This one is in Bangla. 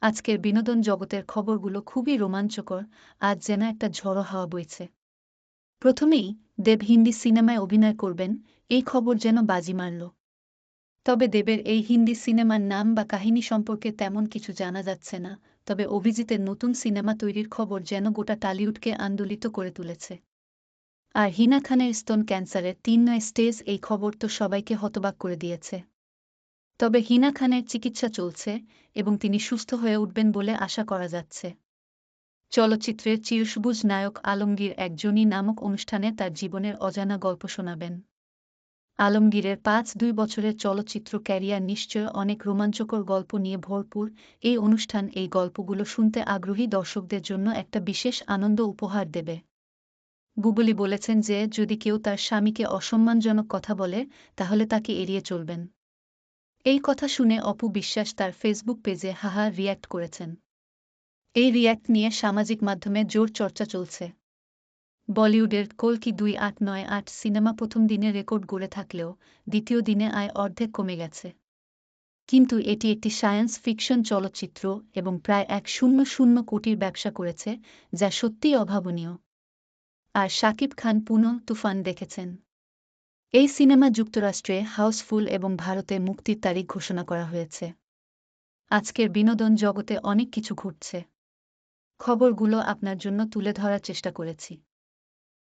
আজকের বিনোদন জগতের খবরগুলো খুবই রোমাঞ্চকর, আজ যেন একটা ঝড়ো হাওয়া বইছে। প্রথমেই দেব হিন্দি সিনেমায় অভিনয় করবেন, এই খবর যেন বাজি মারল। তবে দেবের এই হিন্দি সিনেমার নাম বা কাহিনী সম্পর্কে তেমন কিছু জানা যাচ্ছে না, তবে অভিজিতের নতুন সিনেমা তৈরির খবর যেন গোটা টালিউডকে আন্দোলিত করে তুলেছে। আর হিনা খানের স্তন ক্যান্সারের ৩ স্টেজ, এই খবর তো সবাইকে হতবাক করে দিয়েছে। তবে হিনা খানের চিকিৎসা চলছে এবং তিনি সুস্থ হয়ে উঠবেন বলে আশা করা যাচ্ছে। চলচ্চিত্রের চিরসবুজ নায়ক আলমগীর একজনই নামক অনুষ্ঠানে তার জীবনের অজানা গল্প শোনাবেন। আলমগীরের ২ বছরের চলচ্চিত্র ক্যারিয়ার নিশ্চয় অনেক রোমাঞ্চকর গল্প নিয়ে ভরপুর। এই অনুষ্ঠান এই গল্পগুলো শুনতে আগ্রহী দর্শকদের জন্য একটা বিশেষ আনন্দ উপহার দেবে। বুবলি বলেছেন যে যদি কেউ তার স্বামীকে অসম্মানজনক কথা বলে তাহলে তাকে এড়িয়ে চলবেন। এই কথা শুনে অপু বিশ্বাস তার ফেসবুক পেজে হাহা রিয়্যাক্ট করেছেন। এই রিয়্যাক্ট নিয়ে সামাজিক মাধ্যমে জোর চর্চা চলছে। বলিউডের কল্কি ২৮৯৮ সিনেমা প্রথম দিনে রেকর্ড গড়ে থাকলেও দ্বিতীয় দিনে আয় অর্ধেক কমে গেছে। কিন্তু এটি একটি সায়েন্স ফিকশন চলচ্চিত্র এবং প্রায় ১০০ কোটির ব্যবসা করেছে, যা সত্যিই অভাবনীয়। আর শাকিব খান পুনঃ তুফান দেখেছেন। এই সিনেমা যুক্তরাষ্ট্রে হাউসফুল এবং ভারতে মুক্তির তারিখ ঘোষণা করা হয়েছে। আজকের বিনোদন জগতে অনেক কিছু ঘটছে। খবরগুলো আপনার জন্য তুলে ধরার চেষ্টা করেছি।